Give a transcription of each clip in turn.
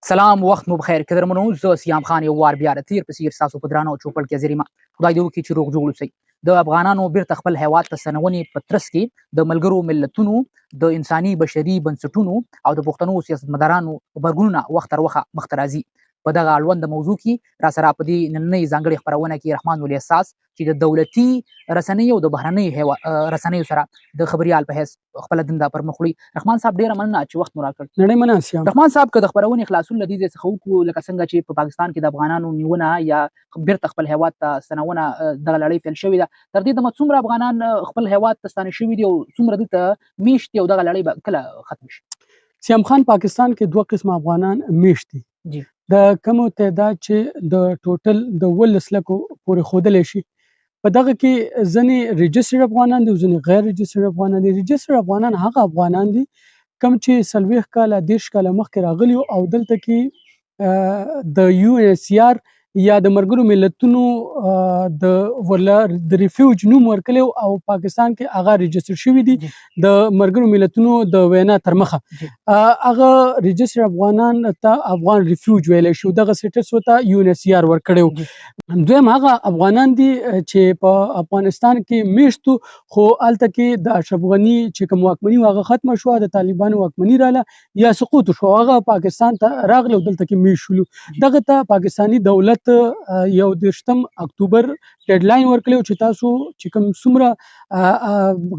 سلام، وخت مو بخیر. قدرمنو، زه سیام خان یو وار بیا د تیر په څیر ستاسو په درانه او چوپړ کې زریمه. خدای دې وکړي چې روغ جوړ اوسئ. د افغانانو بیرته خپل هیواد ته ستنونې په ترڅ کې د ملګرو ملتونو د انساني بشري بنسټونو او د پښتنو سیاستمدارانو غبرګونونه وخت تر وخته مخ ته راځي. په دغه اړوند موضوع کې را سره په دې نننۍ ځانګړې خپرونه کې رحمان ولي احساس چې د دولتي رسنیو او د بهرنیو رسنیو سره د خبريال په حیث خپل دنده پر مخ وړي. رحمان صاحب ډیره مننه چې وخت مو راکړ. نړۍ مننه سیام. رحمان صاحب که د خپرونې خلاصون له دې څخه وکړو لکه څنګه چې په پاکستان کې د افغانانو نیونه یا بیرته خپل هیواد ته ستنونه دغه لړۍ پیل شوې ده، تر دې دمه څومره افغانان خپل هیواد ته ستانه شوي دي او څومره دلته میشت دي او دغه لړۍ به کله ختم شي؟ سیام خان، پاکستان کې دوه قسمه افغانان میشت دي. جی. د کمو تعداد چې د ټوټل د 12 لکو پورې ښودلی شي، په دغه کې ځینې رجسټرډ افغانان دي او ځینې غیر رجسټرډ افغانان دي. رجسټرډ افغانان هغه افغانان دي کوم چې 40 کاله 30 کاله مخکې راغلي او دلته کې د یو ان سی آر یا د ملګرو ملتونو د ریفیوج نوم ورکړی او پاکستان کې هغه رجسټر شوي دي د ملګرو ملتونو د وینا تر مخه. هغه رجسټر افغانان ته افغان ریفیوج ویلی شو، دغه سټیټس ورته یو ان سی آر ورکړی. دویم هغه افغانان دي چې په افغانستان کې میشتو خو هلته کې د اشرف غني چې کوم واکمني هغه ختمه شوه، د طالبانو واکمني راله یا سقوط شو، هغه پاکستان ته راغله او دلته کې میشت شولو. دغه ته پاکستاني دولت 21 اکتوبر ډیډلاین ورکړی چې تاسو چې کوم څومره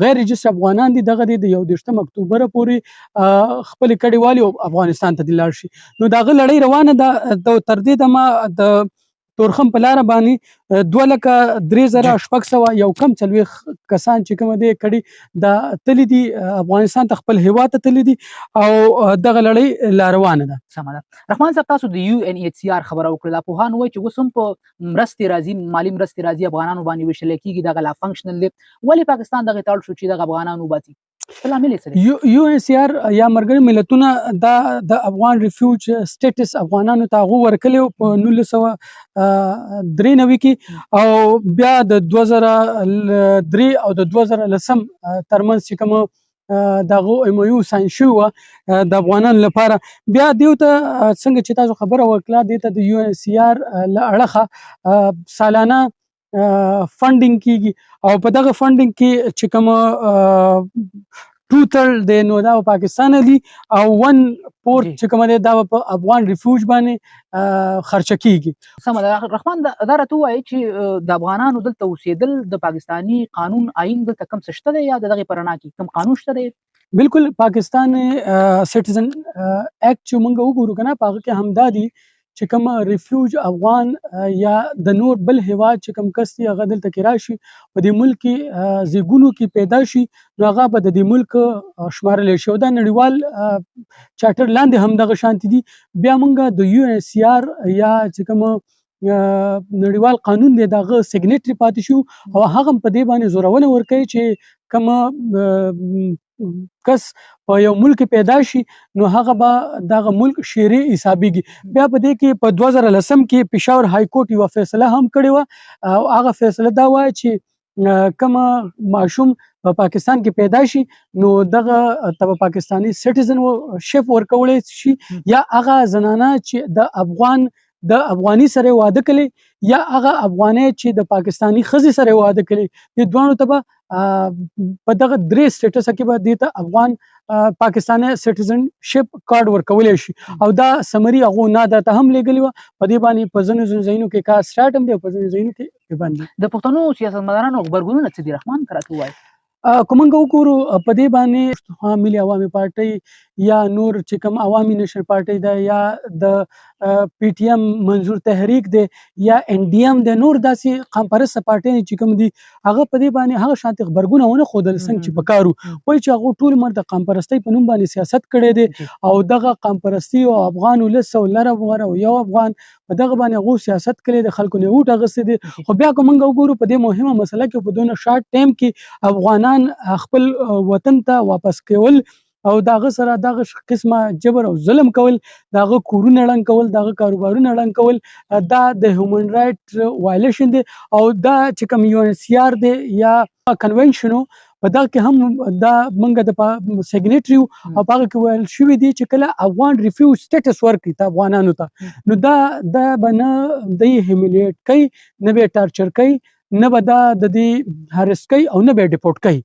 غیر رجسټر افغانان دي دغه د 21 اکتوبر پورې خپل کډوالي او افغانستان ته لاړ شي. نو دغه لړۍ روانه ده تر دې دمه د تورخم په لاره باندې 2,03,600 یو کم 40 کسان چې کوم دي کړي د تللی دي افغانستان ته خپل هیواد ته تللی دي او دغه لړۍ لا روانه ده. سمه ده. رحمان صاحب، تاسو د یو ان ایچ سی آر خبره وکړه. پوهان وایي چې اوس هم په مرستې راځي، مالي مرستې راځي، افغانانو باندې ویشل کېږي، دغه لا فنکشنل دی. ولې پاکستان دغه ته اړ شو چې دغه افغانان وباسي؟ یو ان سی آر یا ملګري ملتونه د افغان ریفیوج سټیټس افغانانو ته هغه ورکړی په 1993 کې او بیا د 2003 او د 2010 ترمنځ چې کوم دغه ایم او یو ساین شوی د افغانانو لپاره، بیا دیو ته څنګه چې تاسو خبره وکړه دې ته د یو ان سی آر له اړخه سالانه فنډینګ کیږي او په دغه فنډینګ کې چې کوم 2/3 د نو دا پاکستان دی او 1/4 چې کوم دی دا په افغان ریفیوج باندې خرچ کیږي. سمه ده. رحمان دا راته وایي چې د افغانانو دلته اوسېدل د پاکستاني قانون آئین دلته کم څه شته دی یا د دغه پرانا کې کم قانون شته دی؟ بالکل. پاکستان سټیزن اکټ چې موږ وګورو کنه په هغه کې همدا دي چې کوم ریفیوج افغان یا د نور بل هیواد چې کوم کس دی هغه دلته کې راشي په دې ملک کې زیګونو کې پیدا شي نو هغه به د دې ملک شمارل شي او دا نړیوال چارټر لاندې هم دغه شانتي دي. بیا موږ د یو ان سی آر یا چې کوم نړیوال قانون دی دغه سیګنیټری پاتې شو او هغه په دې باندې زورونه ورکوي چې کوم کس په یو ملک پیدا شي نو هغه به دغه ملک شهري حسابيږي. بیا په دې کې په 2010 کې پېښور های کورټ یو فیصله هم کړې و او هغه فیصله دا وایي چې کوم ماشوم په پاکستان کې پیدا شي نو دغه ته پاکستاني سټیزن شپ ورکول شي یا هغه زنانه چې د افغاني سره واده کړي یا هغه افغاني چې د پاکستاني خزي سره واده کړي د دوانو ته په دغه درې سټیټس کې به د افغان پاکستاني سټیزن شپ کارت ورکول شي او دا سمري هغه نه د هم لګلی و په دې باندې په ځینو ځایونو کې کار سٹارټ هم دی په ځینو ځایونو کې باندې د پښتنو سیاستمدارانو خبرګونونه څه دي رحمان کراته وایي؟ کومنګ وګورو په دې باندې ملي عوامي پارټي یا نور چې کوم عوامي نشنل پارټي ده یا د پی ټی ایم منظور تحریک ده یا ان ډی ایم ده نور داسې قوم پرست پارټي چې کوم دي هغه په دې باندې هغه شانتي خبرګونه ونه خودل څنګه چې پکارو وای چې هغه ټول مرته قوم پرستی په نوم باندې سیاست کړي دي او دغه قوم پرستی او افغان ولس او لره وغره او یو افغان په دغه باندې هغه سیاست کړي د خلکو نه وټه غسي دي. خو بیا کومنګ وګورو په دې مهمه مسله کې په دونه شارټ ټایم کې افغانان خپل وطن ته واپس کول او داغه سره دغه قسمه جبر او ظلم کول، داغه کورونه ړنګ کول، داغه کاروبارونه ړنګ کول دا د هیومن رائټ وایلیشن دی او دا چې کوم یو ان سی آر دی یا کنونشنو په دغه کې هم دا موږ د سیګنیټري او په هغه کې ویل شوي دي چې کله افغان ریفیوج سټیټس ورکړي ته افغانانو ته نو دا به نه دوی هیمیلیټ کوي نه به ټارچر کوي نه به دا د دې هرس کوي او نه به ډیپورټ کوي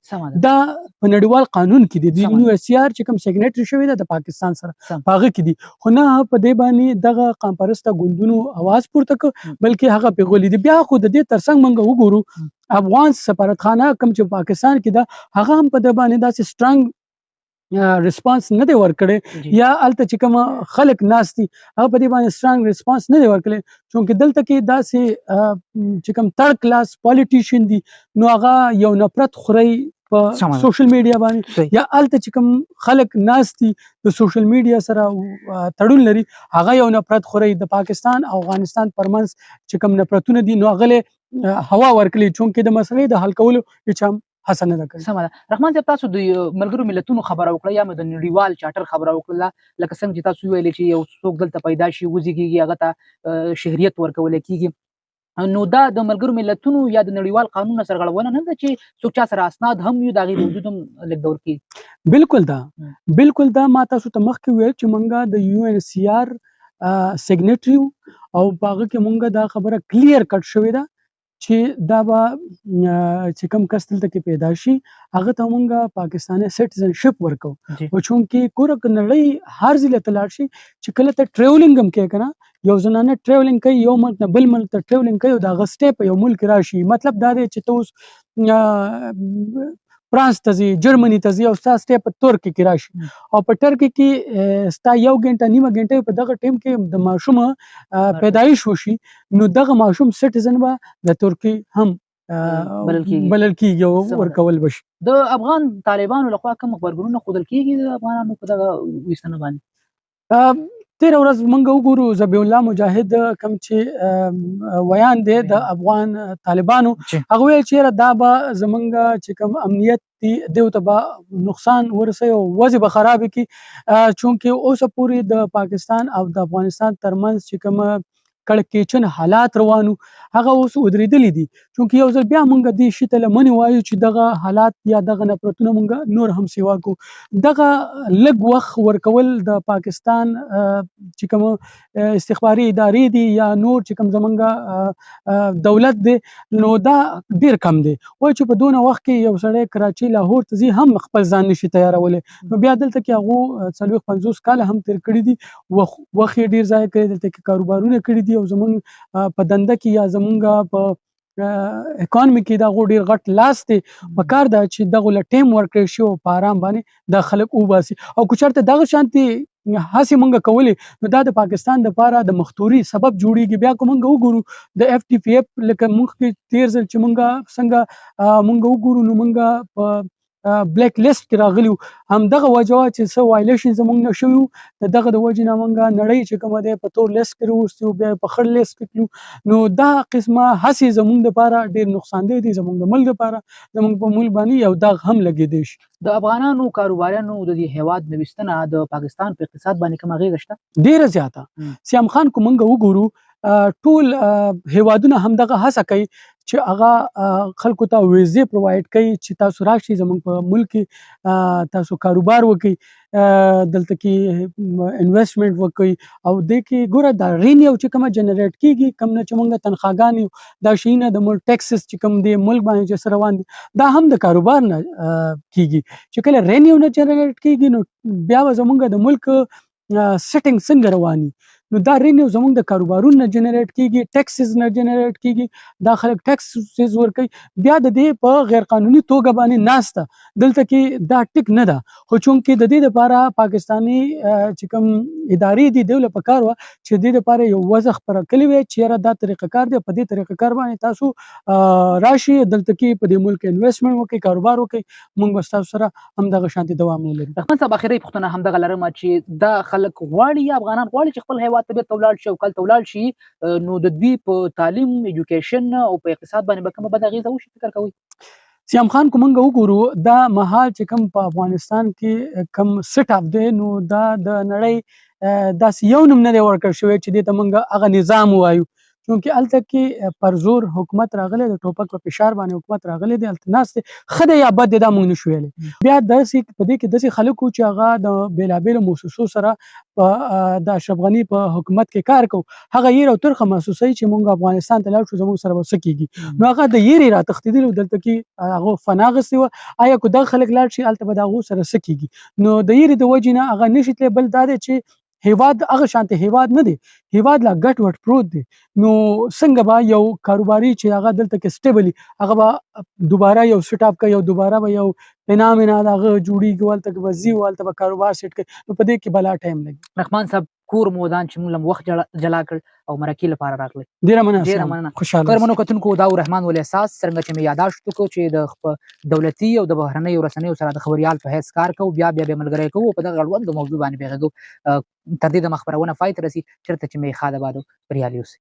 دا په نړیوال قانون کې دي د یو اس سی آر چې کوم سیګنیټري شوی دی د پاکستان سره په هغه کې دي خو نه په دې باندې دغه قام پرسته ګوندونو اواز پورته کړ بلکې هغه پیغولي دي بیا خو د دې ترڅنګ موږ وګورو افغان سفارتخانه کوم چې پاکستان کې ده هغه هم په دې باندې داسې سترنګ ریسپانس نه دی ورکړی یا الته چې کوم خلک ناستي هغه په دې باندې سترنګ ریسپانس نه دی ورکړی چونکې دلته کې داسې چې کوم تھرډ کلاس پالیټیشن دي نو هغه یو نفرت خوري په سوشل میډیا باندې یا الته چې کوم خلک ناستي د سوشل میډیا سره تړون لري هغه یو نفرت خوري د پاکستان او افغانستان پرمنځ چې کوم نفرتونه دي نو هغه هوا ورکړي چونکې د مسلې د حل کولو هیڅ هڅه نه کوي. سمه ده. رحمان صاحب تاسو د ملګرو ملتونو خبره وکړه یا د نړیوال چارټر خبره وکړه لکه څنګه چې تاسو ویلې چې یو څوک دلته پیدا شي وزیږي هغه ته شهریت ورکول کیږي نو دا د ملګرو ملتونو یا د نړیوال قانون سره غړونه نه ده چې څوک چا سره اسناد هم یو دغه موجود هم لیکدور کی بالکل دا ما تاسو ته مخکې ویل چې مونږه د یو ان سی آر سیګنیټری او باغه کې مونږه دا خبره کلیر کټ شوې ده چې دا به چې کوم کس دلته کې پیدا شي هغه ته مونږه پاکستاني سټیزنشپ ورکو او چونکې کور نړۍ هر ځای ته لاړ شي چې کله ته ټریولینګ هم کوي کنه یو زنانه ټریولینګ کوي یو ملک نه بل ملک ته ټریولینګ کوي دا غسټې په یو ملک راشي مطلب دا دی چې ته اوس فرانس ته ځي جرمني ته ځي او ستا په ترکي کې راشي او په ترکي کې ستا یو غنټه نیمه غنټه په دغه ټیم کې د ماشوم پیدایش وشي نو دغه ماشوم سټیزن به د ترکي هم بلل کیږي ورکول بشي. د افغان طالبانو لخوا کوم خبرګونونه ښودل کیږي د افغانانو په دغه ویستنه باندې؟ تیر ورځ مونږ وګورو ذبیح الله مجاهد کوم چې ویان دی د افغان طالبانو هغه ویل چې دا به زمونږ چې کوم امنیت دی دیو ته به نقصان ورسوي او وضع به خراب کی چونکه اوسه پوری د پاکستان او د افغانستان ترمنځ چې کوم کړکېچن حالات روانو هغه اوس ودرېدلې دي چونکه یو ځل بیا مونږ دې شي ته لمنې وایو چې دغه حالات یا دغه نفرتونه مونږ نور هم سیوا کو دغه لږ وخت ورکول د پاکستان چې کوم استخباري ادارې دي یا نور چې کوم زمونږ دولت دی نو دا ډیر کم دی وای چې په دونه وخت کې یو سړی کراچي لاهور ته ځي هم خپل ځان نشي تیارولې نو بیا دلته کې هغه 50 کال هم تیر کړی دي وخت ډیر ځای کړی دلته کې کاروبارونه کړی دي او زمونږ په دنده کې یا زمونږ په اکانومي کې دا ډیر غټ لاس دی په کار دا چې دغه ل ټیم ورکړي شو په آرام باندې د خلک وباسي او کوچرته دغه شانتي هسي مونږ کولې نو دا د پاکستان د پاره د مختوري سبب جوړیږي بیا کوم مونږ وګورو د اف ټی پی اف لکه مونږ تیر ځل چې مونږ څنګه مونږ وګورو نو مونږ په بلیک لیست کې راغلیو هم دغه وجوه چې څه وایلیشن زمونږ نه شوي دغه د وجې نه مونږ نړۍ چې کومه دی په تور لیست کې وروستو بیا په خړ لیست کې کړو نو دا قسمه هسي زمونږ لپاره ډیر نقصان دی زمونږ د ملک لپاره زمونږ په ملک باندې یو داغ هم لګیدي شي. د افغانانو کاروباریانو د دې هیواد نوښتنه د پاکستان په اقتصاد باندې کوم اغیزه شته؟ ډیره زیاته. سیام خان کو مونږ وګورو ټول هیوادونه هم دغه هڅه کوي چې هغه خلکو ته ویزې پرووایډ کوي چې تاسو راشي زموږ په ملک تاسو کاروبار وکړي دلته کې انویسټمنټ وکړي او د کې ګوره دا رینیو چې کومه جنریټ کیږي کوم نه چې مونږ تنخواګانې دا شینه د ملک ټیکسز چې کوم دی ملک باندې چې روان دي دا هم د کاروبار نه کیږي چې کله رینیو نه جنریټ کیږي نو بیا زمونږ د ملک سیټینګ څنګه رواني نو دا رینیو زمونږ د کاروبارونو نه جنریټ کیږي ټیکسز نه جنریټ کیږي دا خلک ټیکسز ورکوي بیا د دې په غیر قانوني توګه باندې ناسته دلته کې دا ټیک نه ده خو چونکې د دې لپاره پاکستاني چې کوم ادارې دي دوی په کار و چې د دې لپاره یو وضع خبره کړې وي چې را دا طریقه کار دی په دې طریقه کار باندې تاسو راشي دلته کې په دې ملک انویسټمنټ وکړي کاروبار وکړي موږ به تاسو سره هم دغه شانتي دوام ولري. رحمان صاحب اخیری پوښتنه هم دغه لرم چې دا خلک غواړي یا افغانان غواړي چې خپل هیواد ته ولاړ شي او کله ولاړ شي نو د دوی په تعلیم ایجوکیشن او په اقتصاد باندې به کومه بد اغیزه وشي فکر کوي؟ سیام خان کوم وګورو دا مهال چې کوم په افغانستان کې کوم سیټ اپ دی نو دا د نړۍ داس یو نوم نه دی ورکړ شوی چې د تمنګ هغه نظام وایو چونکې هلته کې پر زور حکومت راغلی د ټوپک په فشار باندې حکومت راغلی دی هلته ناست دی ښه دی یا بد دی دا موږ نشو ویلی بیا داسې په دې کې داسې خلک وو چې هغه د بېلابېلو مؤسسو سره په د اشرف غني په حکومت کې کار کوو هغه یېر او ترخه محسوسوي چې موږ افغانستان ته لاړ شو زموږ سره به څه کېږي نو هغه د یېرې را تښتېدلي دلته کې هغه فنا اخیستې وه آیا که دغه خلک لاړ شي هلته به د هغو سره څه کېږي نو د یېرې د وجې نه هغه نشي تللی بل دا دی چې هیواد هغه شانته هیواد نه دی هیواد لا ګټ وټ پروت دی نو څنګه به یو کاروباري چې هغه دلته کې سټیبلی هغه به دوباره یو سټ اپ کوي او دوباره به یو بنا د هغه جوړیږي هلته به ځي هلته به کاروبار سیټ کوي نو په دې کې بلا ټایم لګي رحمان صاحب کور مودان چې موږ لم وخت جلا کړ او مرکې لپاره راغلی ډیره مننه خوشاله خیر کتونکو دا رحمان ول احساس څنګه چې مې یاداشت وکړو چې د دولتي او د بهرنیو رسنیو سره د خبريال په حیث کار کوو بیا ملګری کوو په دغه اړوند موضوع باندې بغږو تر دې د مخبرونه پای ته رسي چېرته چې مې ښاد آباد او بریالي اوسئ